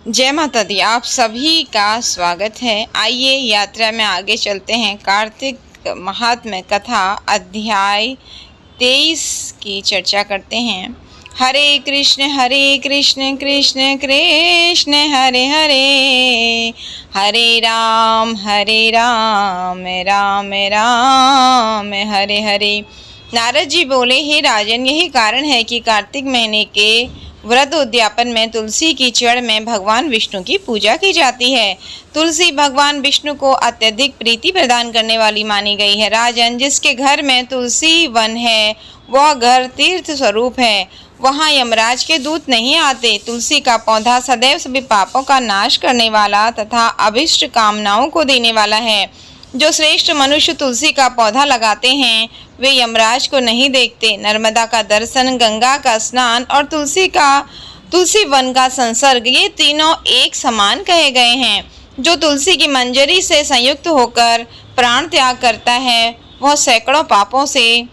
जय माता दी। आप सभी का स्वागत है। आइए यात्रा में आगे चलते हैं। कार्तिक महात्म्य कथा अध्याय 23 की चर्चा करते हैं। हरे कृष्ण कृष्ण कृष्ण हरे हरे, हरे राम राम राम हरे हरे। नारद जी बोले, हे राजन, यही कारण है कि कार्तिक महीने के व्रत उद्यापन में तुलसी की जड़ में भगवान विष्णु की पूजा की जाती है। तुलसी भगवान विष्णु को अत्यधिक प्रीति प्रदान करने वाली मानी गई है। राजन, जिसके घर में तुलसी वन है वह घर तीर्थ स्वरूप है, वहाँ यमराज के दूत नहीं आते। तुलसी का पौधा सदैव सभी पापों का नाश करने वाला तथा अभिष्ट कामनाओं को देने वाला है। जो श्रेष्ठ मनुष्य तुलसी का पौधा लगाते हैं वे यमराज को नहीं देखते। नर्मदा का दर्शन, गंगा का स्नान और तुलसी वन का संसर्ग, ये तीनों एक समान कहे गए हैं। जो तुलसी की मंजरी से संयुक्त होकर प्राण त्याग करता है वह सैकड़ों पापों से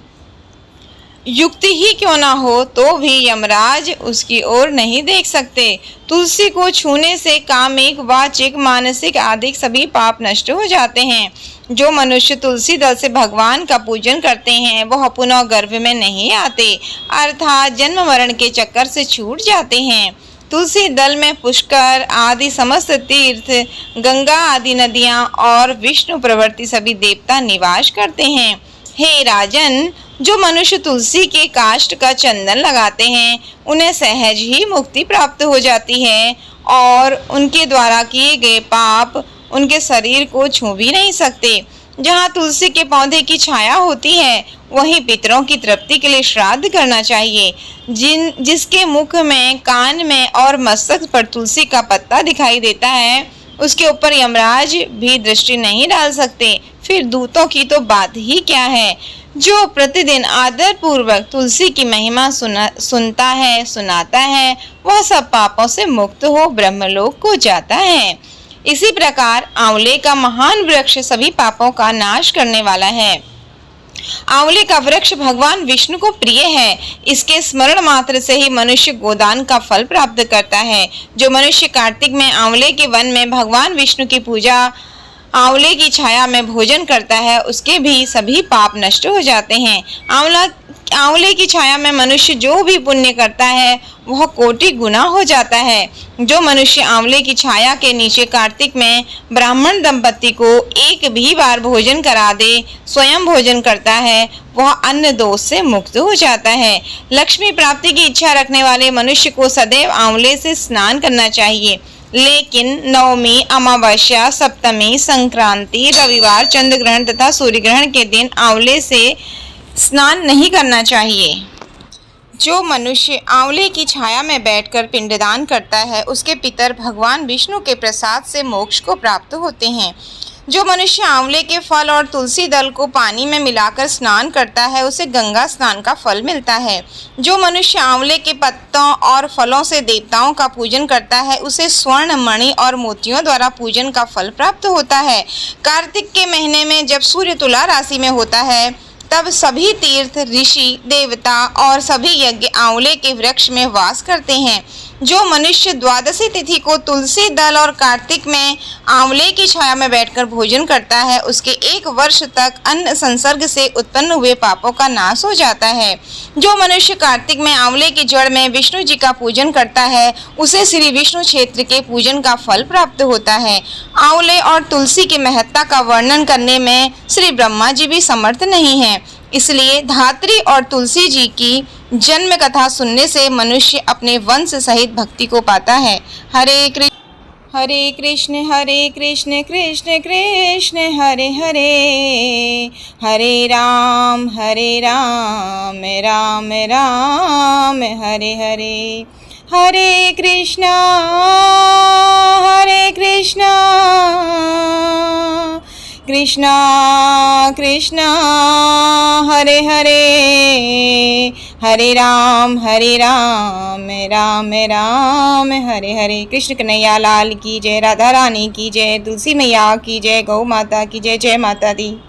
युक्ति ही क्यों ना हो तो भी यमराज उसकी ओर नहीं देख सकते। तुलसी को छूने से कामिक, वाचिक, मानसिक आदि सभी पाप नष्ट हो जाते हैं। जो मनुष्य तुलसी दल से भगवान का पूजन करते हैं वह पुनः गर्भ में नहीं आते, अर्थात जन्म मरण के चक्कर से छूट जाते हैं। तुलसी दल में पुष्कर आदि समस्त तीर्थ, गंगा आदि नदियां और विष्णु प्रवृत्ति सभी देवता निवास करते हैं। हे राजन, जो मनुष्य तुलसी के काष्ठ का चंदन लगाते हैं उन्हें सहज ही मुक्ति प्राप्त हो जाती है और उनके द्वारा किए गए पाप उनके शरीर को छू भी नहीं सकते। जहाँ तुलसी के पौधे की छाया होती है वहीं पितरों की तृप्ति के लिए श्राद्ध करना चाहिए। जिसके मुख में, कान में और मस्तक पर तुलसी का पत्ता दिखाई देता है उसके ऊपर यमराज भी दृष्टि नहीं डाल सकते, फिर दूतों की तो बात ही क्या है। जो प्रतिदिन आदर पूर्वक तुलसी की महिमा सुनता है, सुनाता है, वह सब पापों से मुक्त हो ब्रह्मलोक को जाता है। इसी प्रकार आंवले का महान वृक्ष सभी पापों का नाश करने वाला है। आंवले का वृक्ष भगवान विष्णु को प्रिय है। इसके स्मरण मात्र से ही मनुष्य गोदान का फल प्राप्त करता है। जो मनुष्य कार्तिक में आंवले के वन में भगवान विष्णु की पूजा, आंवले की छाया में भोजन करता है उसके भी सभी पाप नष्ट हो जाते हैं। आंवले की छाया में मनुष्य जो भी पुण्य करता है वह कोटि गुना हो जाता है। जो मनुष्य आंवले की छाया के नीचे कार्तिक में ब्राह्मण दंपति को एक भी बार भोजन करा दे, स्वयं भोजन करता है, वह अन्न दोष से मुक्त हो जाता है। लक्ष्मी प्राप्ति की इच्छा रखने वाले मनुष्य को सदैव आंवले से स्नान करना चाहिए, लेकिन नवमी, अमावस्या, सप्तमी, संक्रांति, रविवार, चंद्र ग्रहण तथा सूर्य ग्रहण के दिन आंवले से स्नान नहीं करना चाहिए। जो मनुष्य आंवले की छाया में बैठकर पिंडदान करता है उसके पितर भगवान विष्णु के प्रसाद से मोक्ष को प्राप्त होते हैं। जो मनुष्य आंवले के फल और तुलसी दल को पानी में मिलाकर स्नान करता है उसे गंगा स्नान का फल मिलता है। जो मनुष्य आंवले के पत्तों और फलों से देवताओं का पूजन करता है उसे स्वर्ण, मणि और मोतियों द्वारा पूजन का फल प्राप्त होता है। कार्तिक के महीने में जब सूर्य तुला राशि में होता है तब सभी तीर्थ, ऋषि, देवता और सभी यज्ञ आंवले के वृक्ष में वास करते हैं। जो मनुष्य द्वादशी तिथि को तुलसी दल और कार्तिक में आंवले की छाया में बैठकर भोजन करता है उसके 1 वर्ष तक अन्न संसर्ग से उत्पन्न हुए पापों का नाश हो जाता है। जो मनुष्य कार्तिक में आंवले की जड़ में विष्णु जी का पूजन करता है उसे श्री विष्णु क्षेत्र के पूजन का फल प्राप्त होता है। आंवले और तुलसी की महत्ता का वर्णन करने में श्री ब्रह्मा जी भी समर्थ नहीं है, इसलिए धात्री और तुलसी जी की जन्म कथा सुनने से मनुष्य अपने वंश सहित भक्ति को पाता है। हरे कृष्ण कृष्ण कृष्ण हरे हरे, हरे राम राम राम हरे हरे। हरे कृष्णा कृष्णा कृष्णा हरे हरे, हरे राम राम राम हरे हरे। कृष्ण कन्हैया लाल की जय, राधा रानी की जय, तुलसी मैया की जय, गौ माता की जय। जय माता दी।